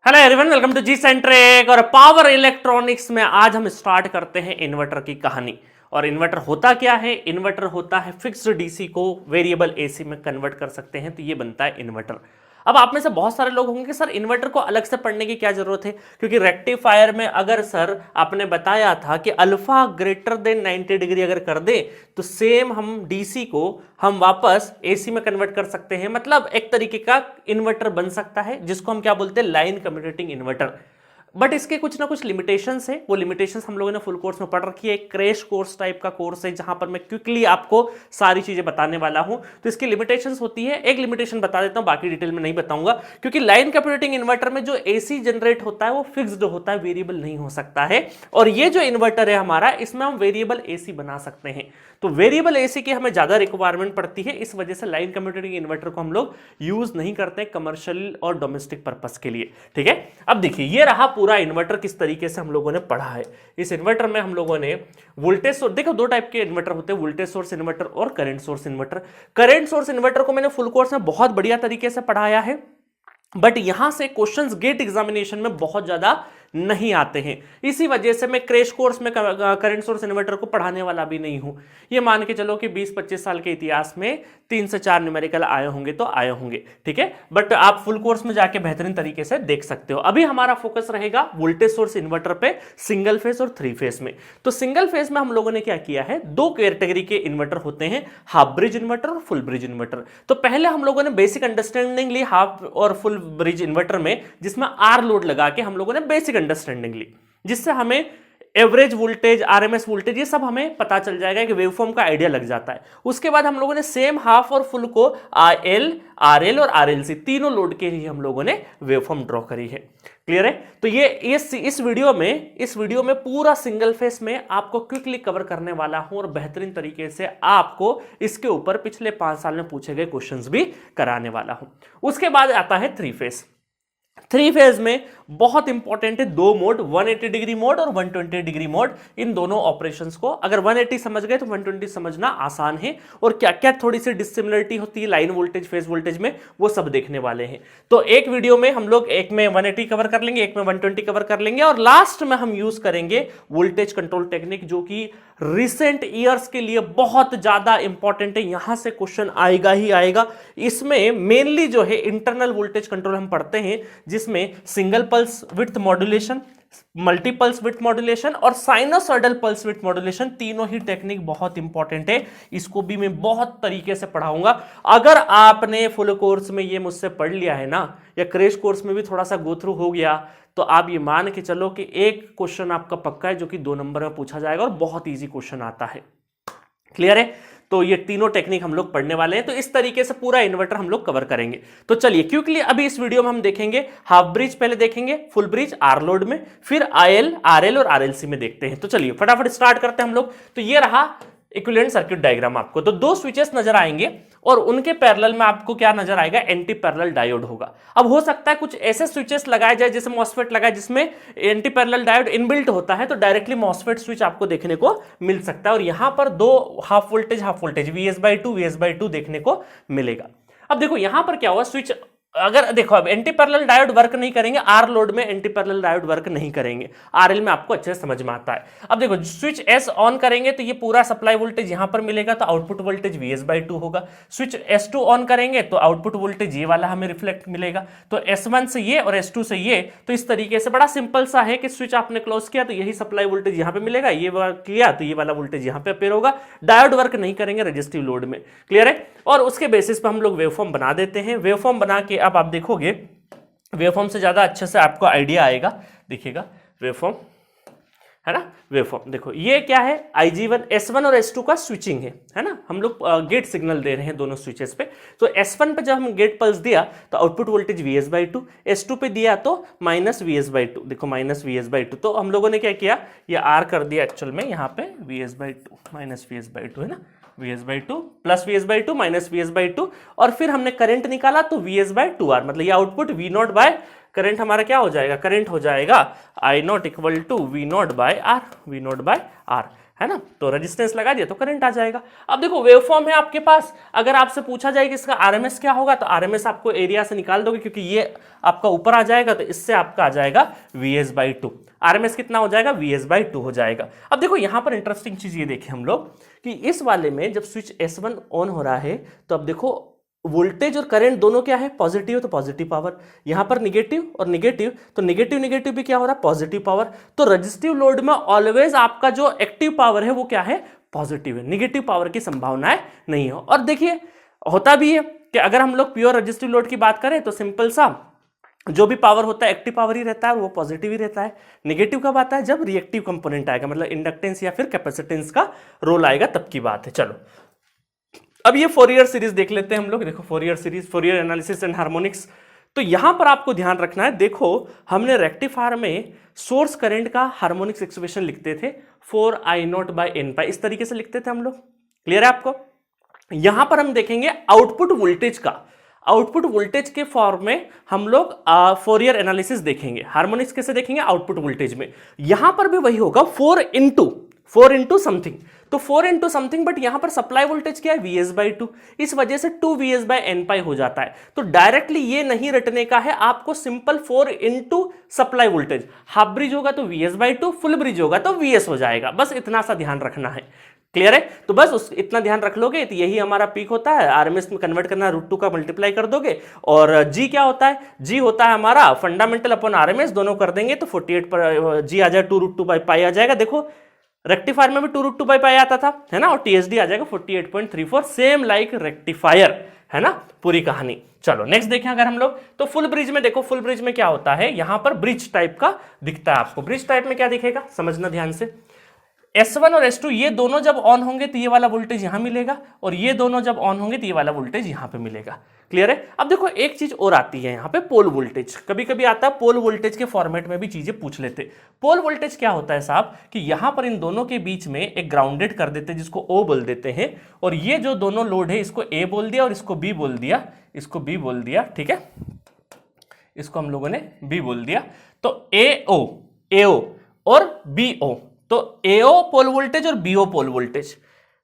Hello everyone, welcome to G centric. और power electronics में आज हम स्टार्ट करते हैं इन्वर्टर की कहानी। और इन्वर्टर होता क्या है? इन्वर्टर होता है फिक्स्ड डीसी को वेरिएबल एसी में कन्वर्ट कर सकते हैं, तो ये बनता है इन्वर्टर। अब आप में से बहुत सारे लोग होंगे कि सर इन्वर्टर को अलग से पढ़ने की क्या जरूरत है, क्योंकि रेक्टिफायर में अगर सर आपने बताया था कि अल्फा ग्रेटर देन 90 डिग्री अगर कर दे तो सेम हम डीसी को हम वापस एसी में कन्वर्ट कर सकते हैं। मतलब एक तरीके का इन्वर्टर बन सकता है जिसको हम क्या बोलते हैं, लाइन कम्यूटेटिंग इन्वर्टर। बट इसके कुछ ना कुछ लिमिटेशंस है, वो लिमिटेशंस हम लोगों ने फुल कोर्स में पढ़ रखी है। एक क्रैश कोर्स टाइप का कोर्स है जहां पर मैं क्विकली आपको सारी चीजें बताने वाला हूं। तो इसकी लिमिटेशंस होती है, एक लिमिटेशन बता देता हूं, बाकी डिटेल में नहीं बताऊंगा। क्योंकि लाइन कंप्यूटिंग इन्वर्टर में जो एसी जनरेट होता है वो फिक्स्ड होता है, वेरिएबल नहीं हो सकता है। और ये जो इन्वर्टर है हमारा, इसमें हम वेरिएबल एसी बना सकते हैं। तो वेरिएबल एसी की हमें ज्यादा रिक्वायरमेंट पड़ती है, इस वजह से लाइन कंप्यूटिंग इन्वर्टर को हम लोग यूज नहीं करते कमर्शियल और डोमेस्टिक पर्पस के लिए। ठीक है, अब देखिए ये रहा पूरा इन्वर्टर किस तरीके से हम लोगों ने पढ़ा है। इस इन्वर्टर में हम लोगों ने वोल्टेज सोर्स, देखो दो टाइप के इन्वर्टर होते हैं, वोल्टेज सोर्स इन्वर्टर और current source inverter. Current source inverter को मैंने फुल कोर्स में बहुत बढ़िया तरीके से पढ़ाया है, बट यहां से क्वेश्चंस गेट एग्जामिनेशन में बहुत ज्यादा नहीं आते हैं। इसी वजह से मैं क्रैश कोर्स में करंट सोर्स इन्वर्टर को पढ़ाने वाला भी नहीं हूं। ये मान के चलो कि 20-25 साल के इतिहास में 3 से 4 न्यूमेरिकल आए होंगे तो आए होंगे, ठीक है। बट आप फुल कोर्स में जाके बेहतरीन तरीके से देख सकते हो। अभी हमारा फोकस रहेगा वोल्टेज सोर्स इन्वर्टर पे, सिंगल फेज और 3 फेज में। तो सिंगल फेज में हम लोगों ने क्या किया है, दो कैटेगरी के इन्वर्टर होते हैं, हाफ ब्रिज इन्वर्टर और फुल ब्रिज इन्वर्टर। तो पहले हम लोगों ने बेसिक अंडरस्टैंडिंग ली हाफ और फुल ब्रिज इन्वर्टर में, जिसमें आर लोड लगा के हम लोगों ने बेसिक अंडरस्टैंडिंग ली, जिससे हमें एवरेज वोल्टेज, आरएमएस वोल्टेज, ये सब हमें पता चल जाएगा कि वेवफॉर्म का आइडिया लग जाता है। उसके बाद हम लोगों ने सेम हाफ और फुल को आरएल, आरएल और आरएलसी तीनों लोड के ही हम लोगों ने वेवफॉर्म ड्रॉ करी है। क्लियर है? तो ये इस वीडियो में पूरा सिंगल फेस में आपको क्विकली कवर करने वाला हूं और बेहतरीन तरीके से आपको इसके ऊपर पिछले 5 साल में पूछे गए क्वेश्चंस भी कराने वाला हूं। उसके बाद आता है 3 फेस। 3 फेज में बहुत इंपॉर्टेंट है दो मोड, 180 डिग्री मोड और 120 डिग्री मोड। इन दोनों ऑपरेशंस को अगर 180 समझ गए तो 120 समझना आसान है। और क्या क्या थोड़ी सी डिसिमिलरिटी होती है लाइन वोल्टेज फेज वोल्टेज में, वो सब देखने वाले हैं। तो एक वीडियो में हम लोग एक में 180 कवर कर लेंगे, एक में 120 कवर कर लेंगे, और लास्ट में हम यूज करेंगे वोल्टेज कंट्रोल टेक्निक, जो कि रिसेंट ईयर्स के लिए बहुत ज्यादा इंपॉर्टेंट है। यहां से क्वेश्चन आएगा ही आएगा। इसमें मेनली जो है इंटरनल वोल्टेज कंट्रोल हम पढ़ते हैं, जिसमें single pulse width modulation, multiples width modulation और साइनोसॉइडल पल्स विड्थ मॉड्यूलेशन, तीनों ही टेक्निक बहुत इंपॉर्टेंट है। इसको भी मैं बहुत तरीके से पढ़ाऊंगा। अगर आपने फुल कोर्स में ये मुझसे पढ़ लिया है ना, या क्रैश कोर्स में भी थोड़ा सा गो थ्रू हो गया, तो आप ये मान के चलो कि एक क्वेश्चन आपका पक्का है जो कि 2 नंबर में पूछा जाएगा और बहुत इजी क्वेश्चन आता है। क्लियर है? तो ये तीनों टेक्निक हम लोग पढ़ने वाले हैं। तो इस तरीके से पूरा इन्वर्टर हम लोग कवर करेंगे। तो चलिए क्विकली अभी इस वीडियो में हम देखेंगे हाफ ब्रिज पहले देखेंगे, फुल ब्रिज आर लोड में, फिर आईएल, आरएल और आरएलसी में देखते हैं। तो चलिए फटाफट स्टार्ट करते हैं हम लोग। तो ये रहा इक्विवेलेंट सर्किट डायग्राम आपको। तो 2 स्विचेस नजर आएंगे और उनके पैरेलल में आपको क्या नजर आएगा, एंटी पैरेलल डायोड होगा। अब हो सकता है कुछ ऐसे स्विचेस लगाए जाए, जैसे मॉसफेट लगाए जिसमें एंटी पैरेलल डायोड इनबिल्ट होता है, तो डायरेक्टली मॉसफेट स्विच आपको देखने को मिल सकता है। और यहां पर 2 हाफ वोल्टेज VS/2 VS/2 देखने को मिलेगा। अब देखो यहां पर क्या हुआ, स्विच अगर देखो अब एंटी पैरेलल डायोड वर्क नहीं करेंगे, आर लोड में एंटी पैरेलल डायोड वर्क नहीं करेंगे, आरएल में आपको अच्छे से समझ में आता है। अब देखो स्विच एस ऑन करेंगे तो ये पूरा सप्लाई वोल्टेज यहां पर मिलेगा, तो आउटपुट वोल्टेज VS/2 होगा। स्विच S2 ऑन करेंगे तो आउटपुट वोल्टेज ये वाला हमें रिफ्लेक्ट मिलेगा। तो S1 से ये और S2 से ये, तो इस तरीके से बड़ा सिंपल सा है कि स्विच आपने क्लोज किया तो यही सप्लाई वोल्टेज यहां पे मिलेगा, ये किया तो ये वाला वोल्टेज यहां पे अपेयर होगा। डायोड वर्क नहीं करेंगे रेजिस्टिव लोड में। क्लियर है? और उसके बेसिस पे हम लोग वेवफॉर्म बना देते हैं। वेवफॉर्म बना के अब आप देखोगे, वेवफॉर्म से ज्यादा अच्छे से आपको आइडिया आएगा। देखिएगा वेवफॉर्म है ना, वेवफॉर्म देखो ये क्या है, IG1, S1 और S2 का स्विचिंग है ना। हम लोग गेट सिग्नल दे रहे हैं दोनों स्विचेस पे। तो S1 पे जब हम गेट पल्स दिया तो आउटपुट वोल्टेज VS/2, S2 पे दिया तो -VS/2। देखो -VS/2, तो हम लोगों ने क्या किया, ये R कर दिया एक्चुअल में यहाँ पे VS/2, -VS/2 है ना, VS/2 plus VS/2 minus VS/2, और फिर हमने करंट निकाला तो VS/2R, मतलब ये आउटपुट V0 बाय करंट हमारा क्या हो जाएगा, करंट हो जाएगा I0 equal to V0 by R, V0 by R, है ना, तो रेजिस्टेंस लगा दिया तो करंट आ जाएगा। अब देखो वेवफॉर्म है आपके पास, अगर आपसे पूछा जाए कि इसका आरएमएस क्या होगा, तो आरएमएस आपको एरिया से निकाल दोगे, क्योंकि ये आपका ऊपर आ जाएगा तो इससे आपका आ जाएगा Vs/2। आरएमएस कितना हो जाएगा, Vs/2 हो जाएगा। अब देखो यहां पर इंटरेस्टिंग चीज ये देखें हम लोग कि इस वाले में जब स्विच S1 ऑन हो रहा है तो अब देखो वोल्टेज और करंट दोनों क्या है, पॉजिटिव, तो पॉजिटिव पावर, यहां पर निगेटिव और निगेटिव, तो निगेटिव निगेटिव भी क्या हो रहा है, पॉजिटिव पावर। तो रजिस्टिव लोड में ऑलवेज आपका जो एक्टिव पावर है वो क्या है, पॉजिटिव है, निगेटिव पावर की संभावनाएं नहीं है। और देखिए होता भी है कि अगर हम लोग प्योर रजिस्टिव लोड की बात करें तो सिंपल सा जो भी पावर होता है एक्टिव पावर ही रहता है, वो पॉजिटिव ही रहता है। नेगेटिव कब आता है, जब रिएक्टिव कंपोनेंट आएगा, मतलब इंडक्टेंस या फिर कैपेसिटेंस का रोल आएगा, तब की बात है। चलो अब ये फोरियर सीरीज देख लेते हैं हम लोग। देखो Fourier series, Fourier analysis and harmonics. तो यहां पर आपको ध्यान रखना है, देखो हमने रेक्टिफायर में सोर्स करंट का हार्मोनिक्स एक्सप्रेशन लिखते थे 4I0/n, इस तरीके से लिखते थे हम लोग। क्लियर है आपको? यहां पर हम देखेंगे आउटपुट वोल्टेज का, आउटपुट वोल्टेज के फॉर्म में हम लोग फोरियर एनालिसिस देखेंगे। हार्मोनिक्स कैसे देखेंगे, आउटपुट वोल्टेज में। यहां पर भी वही होगा 4 इंटू समथिंग, तो 4 इंटू समथिंग, बट यहां पर सप्लाई वोल्टेज क्या है, Vs/2, इस वजह से 2Vs/n हो जाता है। तो डायरेक्टली ये नहीं रटने का है आपको, simple 4 into supply voltage. Half bridge होगा तो Vs/2, फुल ब्रिज होगा तो Vs हो जाएगा, बस इतना सा ध्यान रखना है। क्लियर है? तो बस इतना ध्यान रख लोगे तो यही हमारा पीक होता है। आरएमएस में कन्वर्ट करना, √2 का मल्टीप्लाई कर दोगे, और जी क्या होता है, जी होता है हमारा फंडामेंटल अपॉन आरएमएस, दोनों कर देंगे तो 48 पर जी आ जाए 2√2/π आ जाएगा। देखो रेक्टिफायर में भी 2√2/π आता था, है ना, और टीएसडी आ जाएगा 48.34, सेम लाइक रेक्टिफायर, है ना, पूरी कहानी। चलो नेक्स्ट देखें अगर हम लोग, तो फुल ब्रिज में देखो, फुल ब्रिज में क्या होता है, यहां पर ब्रिज टाइप का दिखता है आपको। ब्रिज टाइप में क्या दिखेगा, समझना ध्यान से। S1 और S2 ये दोनों जब ऑन होंगे तो ये वाला वोल्टेज यहां मिलेगा, और ये दोनों जब ऑन होंगे तो ये वाला वोल्टेज यहां पे मिलेगा। क्लियर है? अब देखो एक चीज और आती है यहां पे, पोल वोल्टेज। कभी कभी आता है पोल वोल्टेज के फॉर्मेट में भी चीजें पूछ लेते। पोल वोल्टेज क्या होता है साहब, कि यहां पर इन दोनों के बीच में एक ग्राउंडेड कर देते हैं जिसको O बोल देते हैं, और ये जो दोनों लोड है इसको A बोल दिया और इसको B बोल दिया, इसको B बोल दिया, ठीक है, इसको हम लोगों ने B बोल दिया। तो AO और BO, तो AO पोल वोल्टेज और BO पोल वोल्टेज,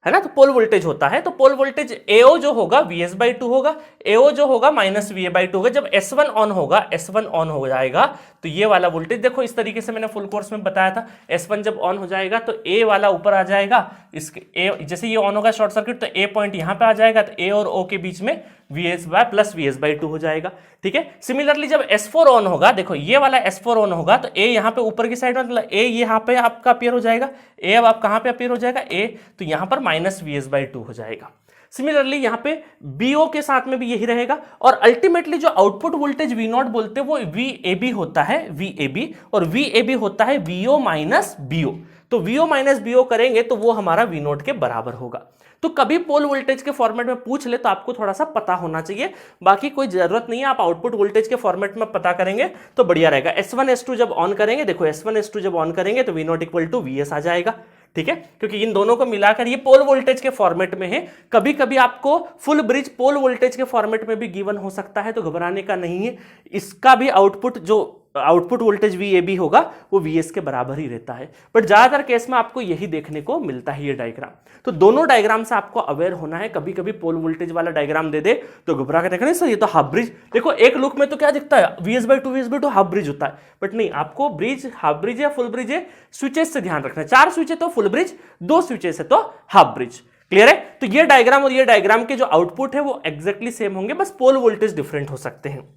है ना, तो पोल वोल्टेज होता है। तो पोल वोल्टेज AO जो होगा Vs/2 होगा, AO जो होगा -Va/2 होगा। जब S1 ऑन होगा, S1 ऑन हो जाएगा तो ये वाला वोल्टेज देखो इस तरीके से मैंने फुल कोर्स में बताया था। S1 जब ऑन हो जाएगा तो A वाला ऊपर आ जाएगा, इसके A जैसे ये ऑन होगा शॉर्ट सर्किट तो A पॉइंट यहां पे आ जाएगा, तो A और O के बीच में Vs/2 हो जाएगा। ठीक है, सिमिलरली जब S4 ऑन होगा, देखो ये वाला S4 ऑन होगा तो A यहाँ पे ऊपर की साइड में, मतलब A यहाँ पे आपका अपीयर हो जाएगा, A अब आप कहाँ पे अपीयर हो जाएगा, A, तो यहाँ पर -Vs/2 हो जाएगा। सिमिलरली यहाँ पे BO के साथ में भी यही रहेगा, और अल्टीमेटली जो आउटपुट वोल्टेज V0 बोलते हैं वो VAB होता है, VAB, और VAB होता है VO माइनस BO। तो VO माइनस BO करेंगे तो वो हमारा V0 के बराबर होगा। तो कभी पोल वोल्टेज के फॉर्मेट में पूछ ले तो आपको थोड़ा सा पता होना चाहिए, बाकी कोई जरूरत नहीं है, आप आउटपुट वोल्टेज के फॉर्मेट में पता करेंगे तो बढ़िया रहेगा। S1 S2 जब ऑन करेंगे, देखो S1 S2 जब ऑन करेंगे तो V0 = Vs आ जाएगा। ठीक है, क्योंकि इन दोनों को मिलाकर ये पोल वोल्टेज के फॉर्मेट में है। कभी कभी आपको फुल ब्रिज पोल वोल्टेज के फॉर्मेट में भी गिवन हो सकता है, तो घबराने का नहीं है। इसका भी आउटपुट जो आउटपुट वोल्टेज VAB होगा वो VS के बराबर ही रहता है, बट ज्यादातर केस में आपको यही देखने को मिलता है ये डायग्राम। तो दोनों डायग्राम से आपको अवेयर होना है। कभी कभी पोल वोल्टेज वाला डायग्राम दे दे तो घबरा के देखना, सर ये तो हाफ ब्रिज, देखो एक लुक में तो क्या दिखता है, Vs/2 हाफ ब्रिज होता है, बट नहीं, आपको ब्रिज हाफ ब्रिज या फुल ब्रिज है, स्विचेस से ध्यान रखना है। 4 स्विच है तो फुल ब्रिज, 2 स्विचेस है तो हाफ ब्रिज। क्लियर है? तो ये डायग्राम और ये डायग्राम के जो आउटपुट है वो एक्जैक्टली सेम होंगे, बस पोल वोल्टेज डिफरेंट हो सकते हैं।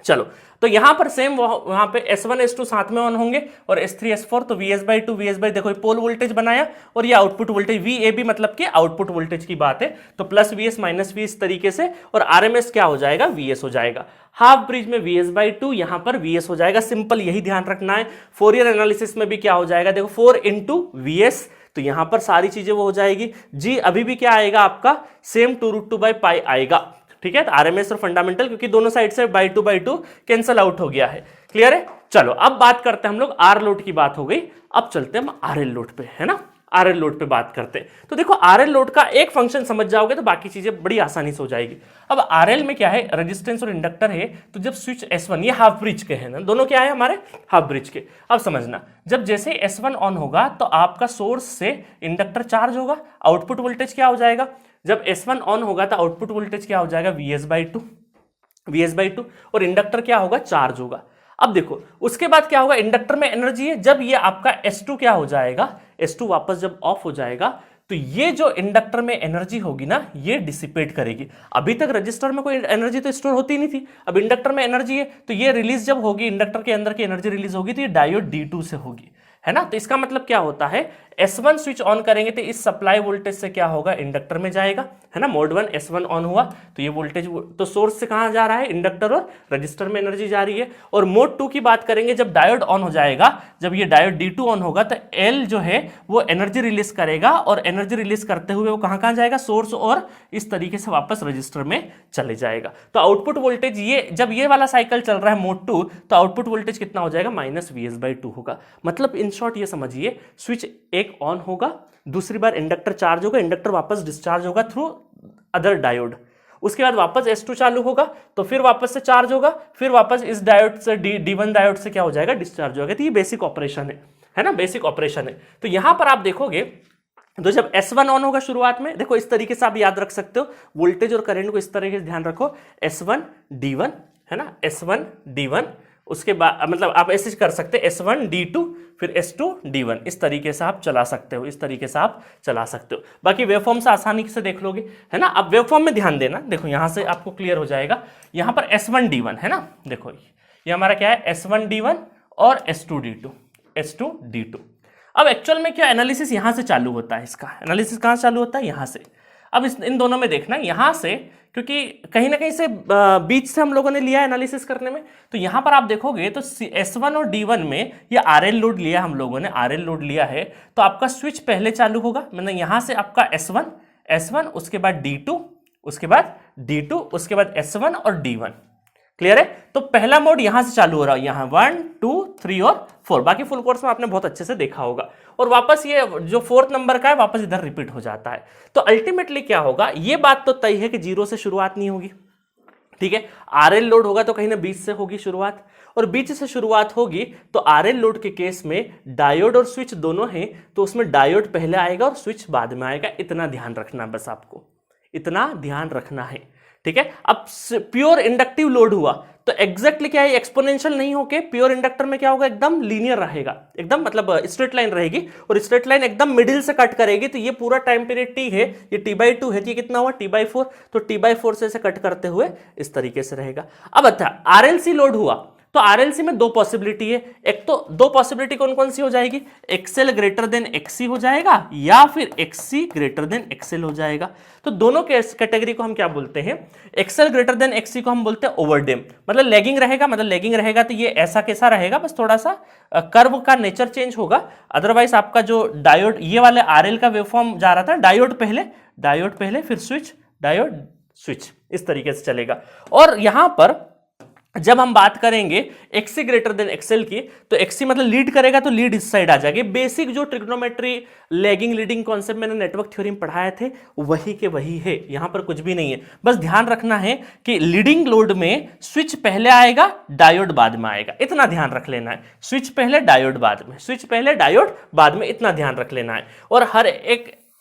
चलो, तो यहां पर सेम वहां पे S1 S2 साथ में ऑन होंगे, और S3 S4, तो Vs/2 देखो पोल वोल्टेज बनाया, और ये आउटपुट वोल्टेज VAB, मतलब कि आउटपुट वोल्टेज की बात है, तो +Vs -V इस तरीके से, और RMS क्या हो जाएगा, Vs हो जाएगा। हाफ ब्रिज में Vs/2, यहां पर Vs हो जाएगा। सिंपल यही ध्यान रखना है। फोरियर एनालिसिस में भी क्या हो जाएगा, देखो 4 × Vs, तो यहां पर सारी चीजें वो हो जाएगी। जी अभी भी क्या आएगा आपका, सेम 2√2/π आएगा। ठीक है, तो आरएमएस और फंडामेंटल, क्योंकि दोनों साइड से बाई टू कैंसल आउट हो गया है। क्लियर है? चलो अब बात करते हैं हम लोग, आर लोड की बात हो गई, अब चलते हैं हम आरएल लोड पे, है ना। आरएल लोड पे बात करते हैं। तो देखो आरएल लोड का एक फंक्शन समझ जाओगे तो बाकी चीजें बड़ी आसानी से हो जाएगी। अब आरएल में क्या है, रेजिस्टेंस और इंडक्टर है, तो जब स्विच S1, ये हाफ ब्रिज के हैं ना, दोनों क्या है हमारे हाफ ब्रिज के। अब समझना, जब जैसे S1 ऑन होगा तो आपका सोर्स से इंडक्टर चार्ज होगा, आउटपुट वोल्टेज क्या हो जाएगा, जब S1 ऑन होगा तो आउटपुट वोल्टेज क्या हो जाएगा, Vs/2 और इंडक्टर क्या होगा, चार्ज होगा। अब देखो उसके बाद क्या होगा, इंडक्टर में एनर्जी है, जब ये आपका S2 क्या हो जाएगा, S2 वापस जब ऑफ हो जाएगा तो ये जो इंडक्टर में एनर्जी होगी ना, ये डिसिपेट करेगी। अभी तक रजिस्टर में कोई एनर्जी तो स्टोर होती नहीं थी, अब इंडक्टर में एनर्जी है तो ये रिलीज जब होगी, इंडक्टर के अंदर की एनर्जी रिलीज होगी तो ये डायोड D2 से होगी, है ना। तो इसका मतलब क्या होता है, S1 स्विच ऑन करेंगे तो इस सप्लाई वोल्टेज से क्या होगा, इंडक्टर में जाएगा, है ना। मोड 1 S1 ऑन हुआ तो ये वोल्टेज तो सोर्स से कहां जा रहा है, इंडक्टर और रजिस्टर में एनर्जी जा रही है। और मोड 2 की बात करेंगे, जब डायोड ऑन हो जाएगा, जब ये डायोड D2 ऑन होगा तो L जो है वो एनर्जी रिलीज करेगा और एनर्जी रिलीज करते हुए वो कहां जाएगा, सोर्स और इस तरीके से वापस रजिस्टर में चले जाएगा। तो आउटपुट वोल्टेज ये जब ये वाला साइकिल चल रहा है मोड 2, तो आउटपुट वोल्टेज कितना हो जाएगा, -Vs/2 होगा। मतलब इन शॉर्ट ये समझिए, स्विच एक ऑन होगा, दूसरी बार इंडक्टर चार्ज होगा, इंडक्टर वापस डिस्चार्ज होगा थ्रू अदर डायोड, उसके बाद वापस S2 चालू होगा तो फिर वापस से चार्ज होगा, फिर वापस इस डायोड से D1 डायोड से क्या हो जाएगा, डिस्चार्ज होगा। तो ये बेसिक ऑपरेशन है ना, बेसिक ऑपरेशन है। तो यहां पर आप देखोगे तो जब S1 ऑन होगा शुरुआत में, देखो इस तरीके से आप याद रख सकते हो, वोल्टेज और करंट को इस तरीके से ध्यान रखो, S1 D1, है ना, S1 D1, उसके बाद मतलब आप ऐसे कर सकते हैं S1 D2 फिर S2 D1, इस तरीके से आप चला सकते हो, इस तरीके से आप चला सकते हो। बाकी वेवफॉर्म से आसानी से देख लोगे, है ना। अब वेवफॉर्म में ध्यान देना, देखो यहां से आपको क्लियर हो जाएगा। यहां पर S1 D1 है ना, देखो ये हमारा क्या है, S1 D1 और S2 D2। अब एक्चुअल में क्या एनालिसिस यहां से चालू होता है, इसका एनालिसिस कहां चालू होता है, यहां से। अब इन दोनों में देखना, यहां से क्योंकि कहीं ना कहीं से बीच से हम लोगों ने लिया एनालिसिस करने में, तो यहां पर आप देखोगे तो S1 और D1 में ये RL लोड लिया हम लोगों ने, RL लोड लिया है, तो आपका स्विच पहले चालू होगा, मतलब यहां से आपका S1 उसके बाद D2, उसके बाद D2, उसके बाद S1 और D1। क्लियर है। तो पहला मोड यहां से चालू हो रहा है, यहां 1 2 3 और 4, बाकी फुल कोर्स में आपने बहुत अच्छे से देखा होगा। और वापस ये जो 4th नंबर का है वापस इधर रिपीट हो जाता है। तो अल्टीमेटली क्या होगा, ये बात तो तय है कि 0 से शुरुआत नहीं होगी, ठीक है। RL लोड होगा तो कहीं ना बीच से होगी शुरुआत, और बीच से शुरुआत होगी तो RL लोड के केस में डायोड और स्विच दोनों हैं, तो उसमें डायोड पहले आएगा और स्विच बाद में आएगा। इतना ध्यान रखना, बस आपको इतना ध्यान रखना है, ठीक है। अब प्योर इंडक्टिव लोड हुआ तो एग्जैक्टली क्या है, एक्सपोनेंशियल नहीं होके प्योर इंडक्टर में क्या होगा, एकदम लीनियर रहेगा, एकदम मतलब स्ट्रेट लाइन रहेगी, और स्ट्रेट लाइन एकदम मिडिल से कट करेगी। तो ये पूरा टाइम पीरियड T है, ये T/2 है, तो ये कितना हुआ T/4, तो T/4 से कट करते हुए इस तरीके से रहेगा। अब अच्छा RLC लोड हुआ तो RLC में दो पॉसिबिलिटी है, एक तो दो पॉसिबिलिटी कौन कौन सी हो जाएगी, XL ग्रेटर देन XC हो जाएगा या फिर XC ग्रेटर देन XL हो जाएगा। तो दोनों कैटेगरी को हम क्या बोलते हैं, XL ग्रेटर देन XC को हम बोलते हैं ओवरडैम्प, मतलब लैगिंग रहेगा, मतलब लैगिंग रहेगा तो ये ऐसा कैसा रहेगा, बस थोड़ा सा कर्व का नेचर चेंज होगा। अदरवाइज आपका जो डायोड ये वाले RL का वेवफॉर्म जा रहा था, डायोड पहले फिर स्विच, डायोड स्विच, इस तरीके से चलेगा। और यहां पर जब हम बात करेंगे XC ग्रेटर देन XL की, तो XC मतलब लीड करेगा तो लीड इस साइड आ जाएगी। बेसिक जो ट्रिग्नोमेट्री लैगिंग लीडिंग कॉन्सेप्ट मैंने नेटवर्क थ्योरी में पढ़ाए थे वही के वही है, यहां पर कुछ भी नहीं है। बस ध्यान रखना है कि लीडिंग लोड में स्विच पहले आएगा, डायोड बाद में आएगा, इतना ध्यान रख लेना है। स्विच पहले डायोड बाद में, स्विच पहले डायोड बाद में, इतना ध्यान रख लेना है। और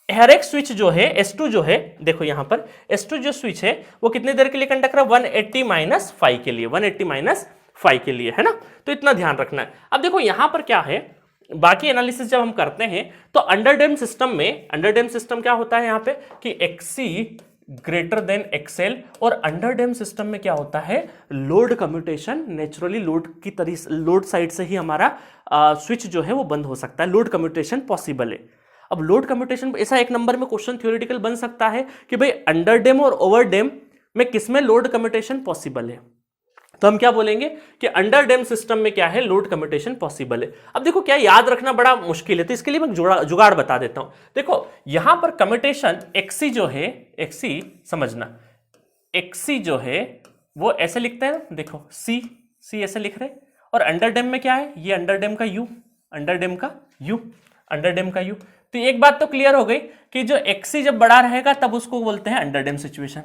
हर एक स्विच जो है S2 जो है, देखो यहां पर S2 जो स्विच है वो कितनी देर के लिए कंडक्ट कर रहा है, 180-5 के लिए, 180-5 के लिए, है ना। तो इतना ध्यान रखना है। अब देखो यहां पर क्या है, बाकी एनालिसिस जब हम करते हैं तो अंडरडैम्प्ड सिस्टम में, अंडरडैम्प्ड सिस्टम क्या होता है यहां पे कि XC ग्रेटर देन XL, और अंडरडैम्प्ड सिस्टम में क्या होता है, लोड कम्यूटेशन नेचुरली लोड की तरह, लोड साइड से ही हमारा स्विच जो है वो बंद हो सकता है, लोड कम्यूटेशन पॉसिबल है। अब लोड कम्यूटेशन ऐसा एक नंबर में क्वेश्चन थ्योरेटिकल बन सकता है कि भाई अंडर डैम और ओवर डैम में किसमें लोड कम्यूटेशन पॉसिबल है, तो हम क्या बोलेंगे कि अंडर डैम सिस्टम में क्या है, लोड कम्यूटेशन पॉसिबल है। अब देखो क्या याद रखना बड़ा मुश्किल है, तो इसके लिए मैं जुगाड़ बता देता हूं। देखो यहां पर कम्यूटेशन XC जो है, XC समझना, XC जो है वो ऐसे लिखते हैं, देखो C ऐसे लिख रहे, और अंडर डैम में क्या है, ये अंडर डैम का U, अंडर डैम का U। अंडर डैम का यू। तो एक बात तो क्लियर हो गई कि जो एक्सी जब बड़ा रहेगा तब उसको बोलते हैं अंडर डैम सिचुएशन।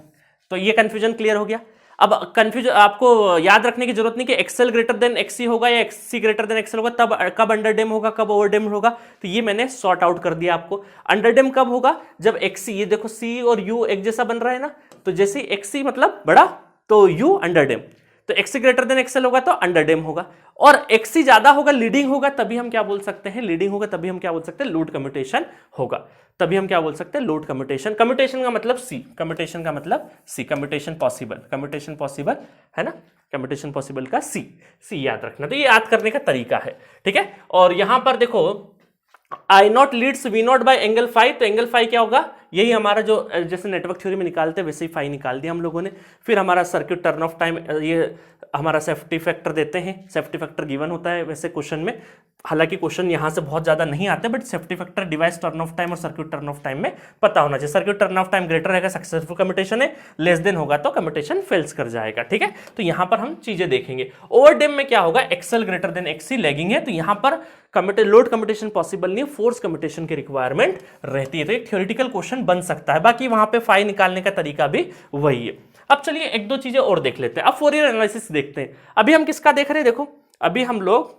तो ये कंफ्यूजन क्लियर हो गया। अब कंफ्यूजन आपको याद रखने की जरूरत नहीं कि एक्सएल ग्रेटर देन एक्सी होगा या एक्सी ग्रेटर देन एक्सएल होगा, तब कब अंडर डैम होगा कब ओवर डैम होगा। तो ये मैंने सॉर्ट आउट कर दिया आपको। अंडर डैम कब होगा, जब एक्सी, ये देखो सी और यू एक जैसा बन रहा है ना, तो जैसे एक्सी मतलब बड़ा तो यू अंडर डैम, तो एक्सी ग्रेटर देन एक्सएल होगा तो अंडर डैम होगा। और एक्सी ज्यादा होगा, लीडिंग होगा, तभी हम क्या बोल सकते हैं, लीडिंग होगा तभी हम क्या बोल सकते हैं, लोड कम्यूटेशन होगा, तभी हम क्या बोल सकते हैं, लोड कम्यूटेशन। कम्यूटेशन का मतलब सी, कम्यूटेशन का मतलब सी, कम्यूटेशन पॉसिबल, कम्यूटेशन पॉसिबल है ना, कम्यूटेशन पॉसिबल का सी, सी याद रखना। तो ये याद करने का तरीका है, ठीक है। और यहां पर देखो I not leads we not by angle phi, तो एंगल फाई क्या होगा, यही हमारा जो जैसे नेटवर्क थ्योरी में निकालते हैं वैसे ही फाई निकाल दिया हम लोगों ने। फिर हमारा सर्किट टर्न ऑफ टाइम, ये हमारा सेफ्टी फैक्टर देते हैं, सेफ्टी फैक्टर गिवन होता है वैसे क्वेश्चन में, हालांकि क्वेश्चन यहां से बहुत ज्यादा नहीं आते, but safety factor device turn off time और सर्किट टर्न ऑफ टाइम में पता होना चाहिए। Circuit turn off time greater रहेगा सक्सेसफुल कम्यूटेशन है, लेस देन होगा तो कम्यूटेशन फेल्स कर जाएगा, ठीक है। तो यहां पर हम चीजें देखेंगे। ओवर डैम में क्या होगा, XL greater than XC lagging है, तो यहां पर लोड कम्यूटेशन पॉसिबल नहीं है, फोर्स कम्यूटेशन की रिक्वायरमेंट रहती है। तो एक थ्योरेटिकल क्वेश्चन बन सकता है, बाकी वहां पे फाई निकालने का तरीका भी वही है। अब चलिए एक दो चीजें और देख लेते हैं। अब फोरियर एनालिसिस देखते हैं। अभी हम किसका देख रहे हैं, देखो अभी हम लोग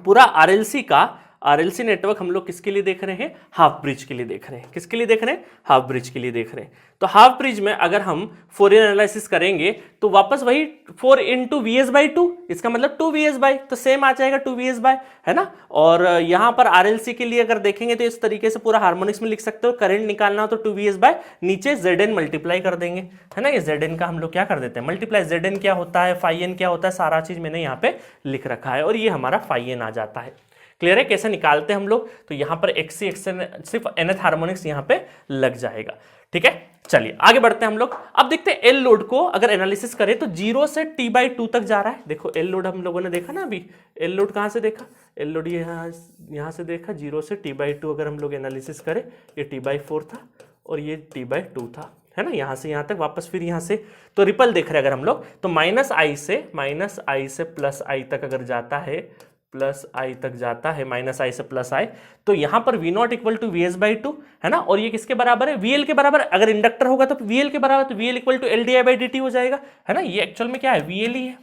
पूरा आरएलसी का, आरएलसी नेटवर्क हम लोग किसके लिए देख रहे हैं, हाफ ब्रिज के लिए देख रहे हैं। किसके लिए देख रहे हैं, हाफ ब्रिज के लिए देख रहे हैं। तो हाफ ब्रिज में अगर हम फोरियर एनालिसिस करेंगे तो वापस वही 4 इंटू VS/2, इसका मतलब 2VS/, तो सेम आ जाएगा 2VS/, है ना। और यहां पर आरएलसी के लिए अगर देखेंगे तो इस तरीके से पूरा हार्मोनिक्स में लिख सकते हो, करंट निकालना हो तो 2VS/, नीचे Zn मल्टीप्लाई कर देंगे, है ना। ये Zn का हम लोग क्या कर देते हैं, मल्टीप्लाई। Zn क्या होता है, फाई n क्या होता है, सारा चीज मैंने यहाँ पे लिख रखा है, और ये हमारा फाई n आ जाता है। क्लियर है कैसे निकालते हैं हम लोग, तो यहां पर एक्सी एक्सएन सिर्फ nth हार्मोनिक्स यहां पे लग जाएगा, ठीक है। चलिए आगे बढ़ते हैं हम लोग। अब देखते हैं एल लोड को अगर एनालिसिस करें तो 0 से T/2 तक जा रहा है। देखो एल लोड हम लोगों ने देखा ना, अभी एल लोड कहां से देखा, एल लोड यहां से देखा, 0 से T/2 अगर हम लोग एनालिसिस करें, ये T/4 था और ये T/2 था, है ना। यहां से यहां तक वापस फिर यहां से, तो रिपल देख रहे हैं अगर हम लोग, तो -i से प्लस आई तक अगर जाता है, प्लस आई तक जाता है, -i से प्लस आई, तो यहां पर V0 इक्वल टू VS/2, है ना। और ये किसके बराबर है, VL के बराबर। अगर इंडक्टर होगा तो VL के बराबर, तो VL इक्वल टू LdI/dt हो जाएगा, है ना। ये एक्चुअल में क्या है, VL ही है,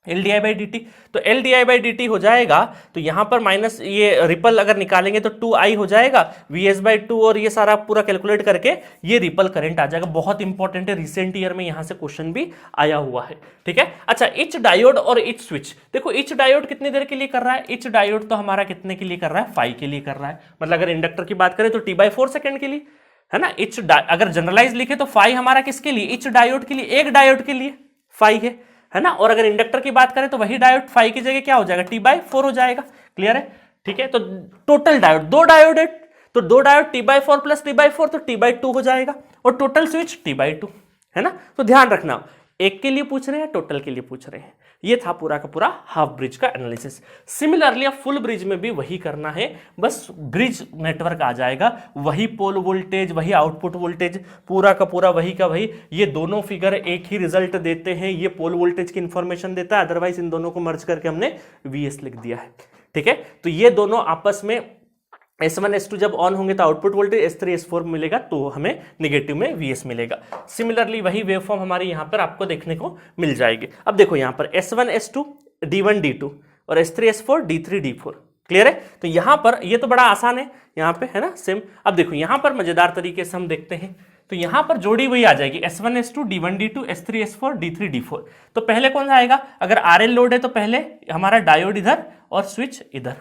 LdI/dt। तो LdI/dt हो जाएगा, तो यहां पर माइनस ये रिपल अगर निकालेंगे तो 2i हो जाएगा VS/2, और ये सारा पूरा कैलकुलेट करके ये रिपल करंट आ जाएगा। बहुत इंपॉर्टेंट है, रिसेंट ईयर में यहां से क्वेश्चन भी आया हुआ है, ठीक है। अच्छा, इच डायोड और इच स्विच, देखो इच डायोड कितनी देर के लिए कर रहा है, इच डायोड तो हमारा कितने के लिए कर रहा है, 5 के लिए कर रहा है। मतलब अगर इंडक्टर की बात करें तो T/4 सेकंड के लिए, है ना। इच अगर जनरलाइज लिखे तो 5 हमारा किसके लिए, इच डायोड के लिए, एक डायोड के लिए 5 है ना। और अगर इंडक्टर की बात करें तो वही डायोड 5 की जगह क्या हो जाएगा, T/4 हो जाएगा। क्लियर है, ठीक है। तो टोटल डायोड, 2 डायोड है, तो 2 डायोड T/4 प्लस T/4 तो T/2 हो जाएगा, और टोटल स्विच T/2, है ना। तो ध्यान रखना, एक के लिए पूछ रहे हैं, टोटल के लिए पूछ रहे हैं। ये था पूरा का पूरा हाफ ब्रिज का एनालिसिस। सिमिलरली अब फुल ब्रिज में भी वही करना है, बस ब्रिज नेटवर्क आ जाएगा, वही पोल वोल्टेज, वही आउटपुट वोल्टेज, पूरा का पूरा वही का वही। ये दोनों फिगर एक ही रिजल्ट देते हैं, ये पोल वोल्टेज की इंफॉर्मेशन देता है, अदरवाइज इन दोनों को मर्ज करके हमने VS लिख दिया है, ठीक है। तो ये दोनों आपस में S1 S2 जब ऑन होंगे तो आउटपुट वोल्टेज, S3 S4 मिलेगा तो हमें नेगेटिव में VS मिलेगा। सिमिलरली वही वेवफॉर्म हमारी यहां पर आपको देखने को मिल जाएगी। अब देखो यहां पर S1 S2 D1 D2 और S3 S4 D3 D4, clear है। तो यहां पर ये तो बड़ा आसान है यहां पे, है ना, सेम। अब देखो यहां पर मजेदार तरीके से हम देखते हैं, तो यहां पर जोड़ी वही आ जाएगी, S1 S2 D1 D2 S3 S4 D3 D4। तो पहले कौन सा आएगा, अगर RL लोड है तो पहले हमारा डायोड इधर और स्विच इधर,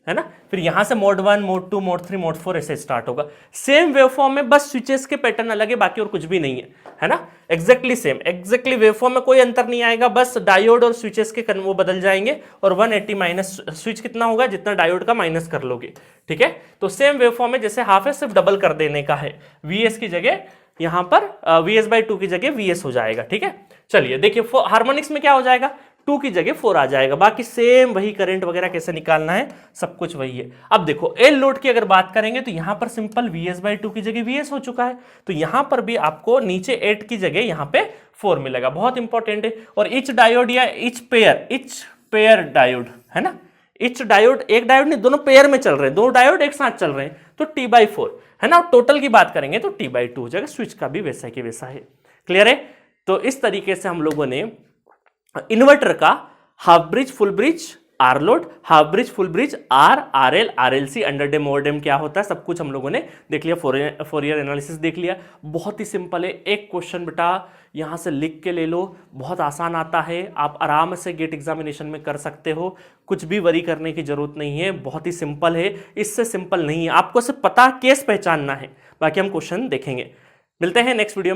है ना। फिर यहां से मोड 1 मोड 2 मोड 3 मोड 4 ऐसे स्टार्ट होगा। सेम वेवफॉर्म में, बस स्विचेस के पैटर्न अलग है, बाकी और कुछ भी नहीं है ना। एग्जैक्टली सेम, एग्जैक्टली वेवफॉर्म में कोई अंतर नहीं आएगा, बस डायोड और स्विचेस के वो बदल जाएंगे, और 180 माइनस स्विच कितना होगा, जितना डायोड का माइनस कर लोगे, ठीक है। तो सेम वेवफॉर्म में जैसे हाफ है, सिर्फ डबल कर देने का है, VS की जगह यहां पर VS/2 की जगह VS हो जाएगा, ठीक है। चलिए देखिए हार्मोनिक्स में क्या हो जाएगा, 2 की जगह 4 आ जाएगा, बाकी सेम वही करंट वगैरह कैसे निकालना है सब कुछ वही है। अब देखो एल लोड की अगर बात करेंगे तो यहां पर सिंपल VS/2 की जगह VS हो चुका है, तो यहां पर भी आपको नीचे 8 की जगह यहां पे 4 मिलेगा, बहुत इंपॉर्टेंट है। और इच डायोड या इच पेयर डायोड, है ना, इच डायोड, एक डायोड नहीं, दोनों पेयर में चल रहे हैं, दो डायोड एक साथ चल रहे हैं, तो T/4 है ना। टोटल की बात करेंगे तो T/2 हो जाएगा। स्विच का भी वैसा कि वैसा है। क्लियर है। तो इस तरीके से हम लोगों ने इन्वर्टर का half bridge, full bridge, R load, half bridge, full bridge, R, RL, RLC, underdamp, overdamp क्या होता है, सब कुछ हम लोगों ने देख लिया। फोरियर एनालिसिस देख लिया। बहुत ही सिंपल है। एक क्वेश्चन बेटा यहां से लिख के ले लो, बहुत आसान आता है, आप आराम से गेट एग्जामिनेशन में कर सकते हो, कुछ भी वरी करने की जरूरत नहीं है, बहुत ही सिंपल है, इससे सिंपल नहीं है। आपको सिर्फ पता केस पहचानना है, बाकी हम क्वेश्चन देखेंगे। मिलते हैं नेक्स्ट वीडियो में।